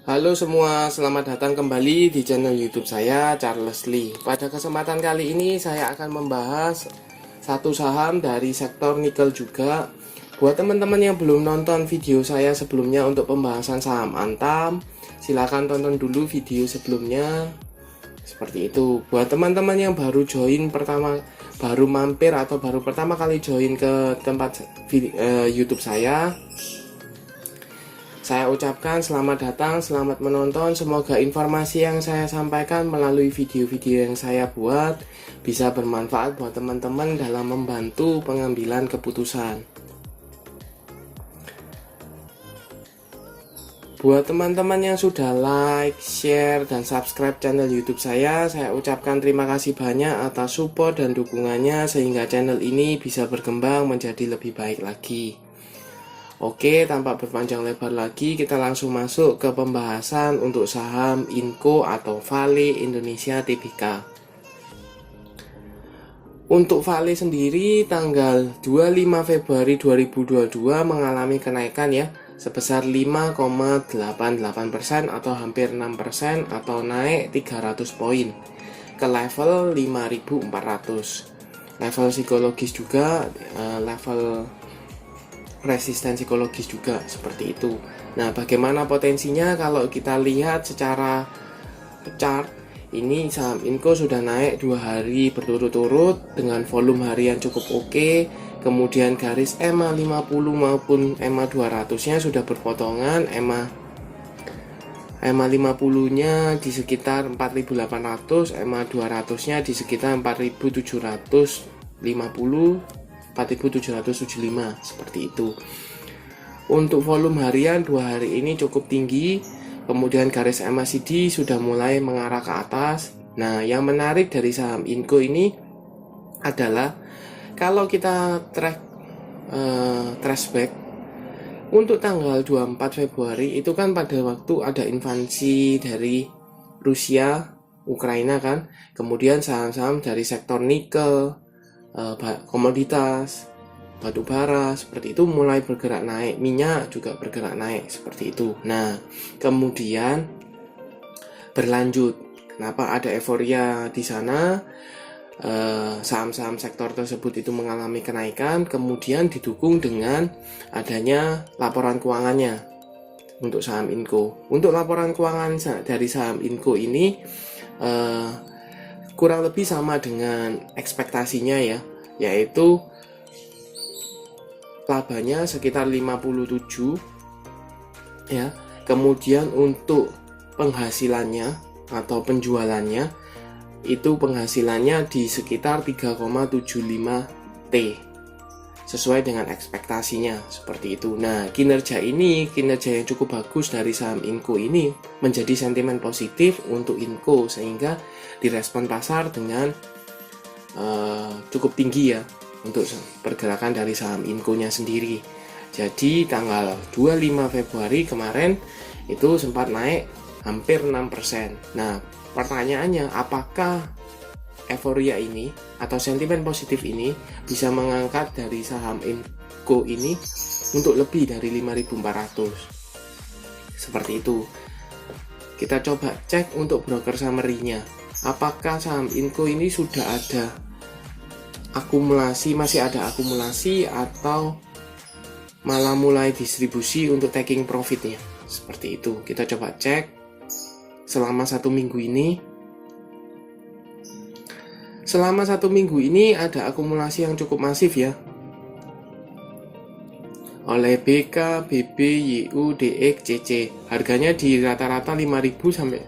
Halo semua, selamat datang kembali di channel YouTube saya, Charles Lee. Pada kesempatan kali ini saya akan membahas satu saham dari sektor nikel juga. Buat teman-teman yang belum nonton video saya sebelumnya untuk pembahasan saham Antam, silahkan tonton dulu video sebelumnya. Seperti itu. Buat teman-teman yang baru mampir atau baru pertama kali join ke tempat YouTube saya ucapkan selamat datang, selamat menonton. Semoga informasi yang saya sampaikan melalui video-video yang saya buat bisa bermanfaat buat teman-teman dalam membantu pengambilan keputusan. Buat teman-teman yang sudah like, share, dan subscribe channel YouTube saya ucapkan terima kasih banyak atas support dan dukungannya sehingga channel ini bisa berkembang menjadi lebih baik lagi. Oke, tanpa berpanjang lebar lagi, kita langsung masuk ke pembahasan untuk saham Inco atau Vale Indonesia Tbk. Untuk Vale sendiri, tanggal 25 Februari 2022 mengalami kenaikan ya, sebesar 5,88% atau hampir 6% atau naik 300 poin ke level 5.400. Level psikologis juga, level resisten psikologis juga seperti itu. Nah, bagaimana potensinya kalau kita lihat secara chart? Ini saham Inco sudah naik 2 hari berturut-turut dengan volume harian cukup oke. Kemudian garis EMA 50 maupun EMA 200 nya sudah berpotongan. EMA 50 nya di sekitar 4.800, EMA 200 nya di sekitar 4.750, 4.775 seperti itu. Untuk volume harian 2 hari ini cukup tinggi. Kemudian garis MACD sudah mulai mengarah ke atas. Nah, yang menarik dari saham Inco ini adalah kalau kita trace back untuk tanggal 24 Februari itu kan pada waktu ada invasi dari Rusia, Ukraina kan. Kemudian saham-saham dari sektor nikel, komoditas, batu bara seperti itu mulai bergerak naik, minyak juga bergerak naik seperti itu. Nah, kemudian berlanjut, kenapa ada euforia di sana? Saham-saham sektor tersebut itu mengalami kenaikan, kemudian didukung dengan adanya laporan keuangannya untuk saham Inco. Untuk laporan keuangan dari saham Inco ini kurang lebih sama dengan ekspektasinya ya, yaitu labanya sekitar 57 ya. Kemudian untuk penghasilannya atau penjualannya itu penghasilannya di sekitar 3,75 T sesuai dengan ekspektasinya seperti itu. Nah, kinerja yang cukup bagus dari saham Inco ini menjadi sentimen positif untuk Inco sehingga direspon pasar dengan cukup tinggi ya untuk pergerakan dari saham Inco-nya sendiri. Jadi tanggal 25 Februari kemarin itu sempat naik hampir 6%. Nah, pertanyaannya apakah euforia ini atau sentimen positif ini bisa mengangkat dari saham Inco ini untuk lebih dari 5.400 seperti itu. Kita coba cek untuk broker summary-nya, apakah saham Inco ini sudah ada masih ada akumulasi atau malah mulai distribusi untuk taking profitnya seperti itu. Kita coba cek selama 1 minggu ini. Selama 1 minggu ini ada akumulasi yang cukup masif ya, oleh BK, BB, YU, DX, CC. Harganya di rata-rata 5.000 sampai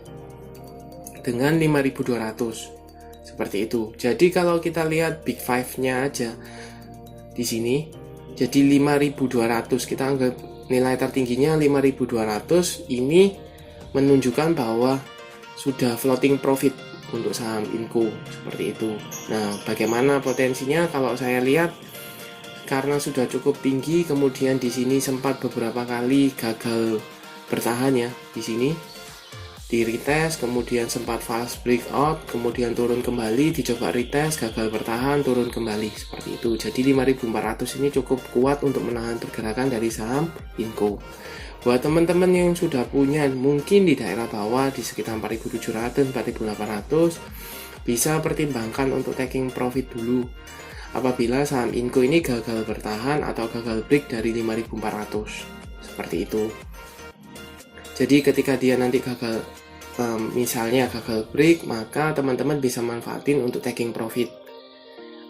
dengan 5.200 seperti itu. Jadi kalau kita lihat Big Five-nya aja di sini, jadi 5.200, kita anggap nilai tertingginya 5.200, ini menunjukkan bahwa sudah floating profit untuk saham Inco seperti itu. Nah, bagaimana potensinya? Kalau saya lihat karena sudah cukup tinggi, kemudian di sini sempat beberapa kali gagal bertahan ya di sini. Di retest, kemudian sempat fast breakout, kemudian turun kembali, dicoba retest, gagal bertahan, turun kembali seperti itu. Jadi 5.400 ini cukup kuat untuk menahan pergerakan dari saham Inco. Buat teman-teman yang sudah punya mungkin di daerah bawah di sekitar 4.700, 4.800, bisa pertimbangkan untuk taking profit dulu apabila saham Inco ini gagal bertahan atau gagal break dari 5.400, seperti itu. Jadi ketika dia nanti gagal, misalnya gagal break, maka teman-teman bisa manfaatin untuk taking profit.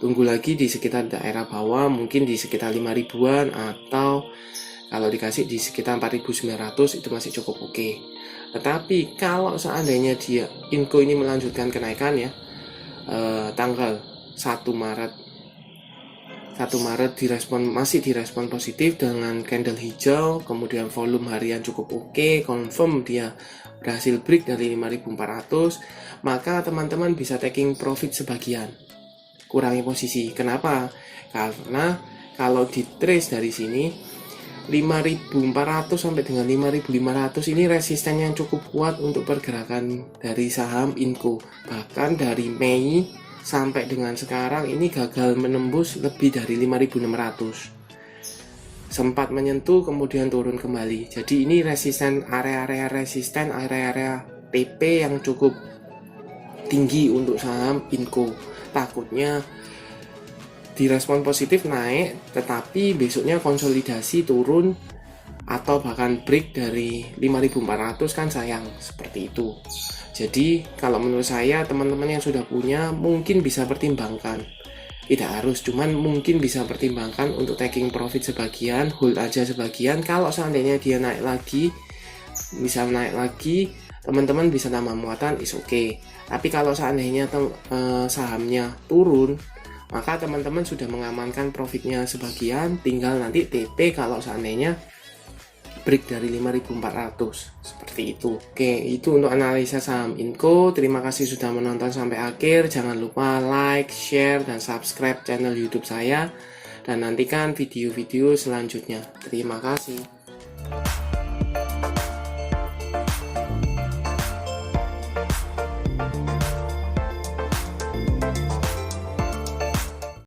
Tunggu lagi di sekitar daerah bawah, mungkin di sekitar 5.000-an, atau kalau dikasih di sekitar 4.900 itu masih cukup oke. Tetapi kalau seandainya dia Inco ini melanjutkan kenaikan ya, tanggal 1 Maret masih direspon positif dengan candle hijau, kemudian volume harian cukup oke, confirm dia berhasil break dari 5.400, maka teman-teman bisa taking profit sebagian, kurangi posisi. Kenapa? Karena kalau di trace dari sini 5.400 sampai dengan 5.500 ini resisten yang cukup kuat untuk pergerakan dari saham Inco. Bahkan dari Mei sampai dengan sekarang ini gagal menembus lebih dari 5.600. Sempat menyentuh kemudian turun kembali. Jadi ini area-area TP yang cukup tinggi untuk saham Inco. Takutnya direspon positif naik, tetapi besoknya konsolidasi turun atau bahkan break dari 5.400, kan sayang, seperti itu. Jadi kalau menurut saya teman-teman yang sudah punya mungkin bisa pertimbangkan, tidak harus, cuman mungkin bisa pertimbangkan untuk taking profit sebagian, hold aja sebagian. Kalau seandainya dia naik lagi, misal naik lagi, teman-teman bisa tambah muatan, is okay. Tapi kalau seandainya sahamnya turun, maka teman-teman sudah mengamankan profitnya sebagian, tinggal nanti TP kalau seandainya break dari 5.400, seperti itu. Oke, itu untuk analisa saham Inco. Terima kasih sudah menonton sampai akhir. Jangan lupa like, share, dan subscribe channel YouTube saya, dan nantikan video-video selanjutnya. Terima kasih.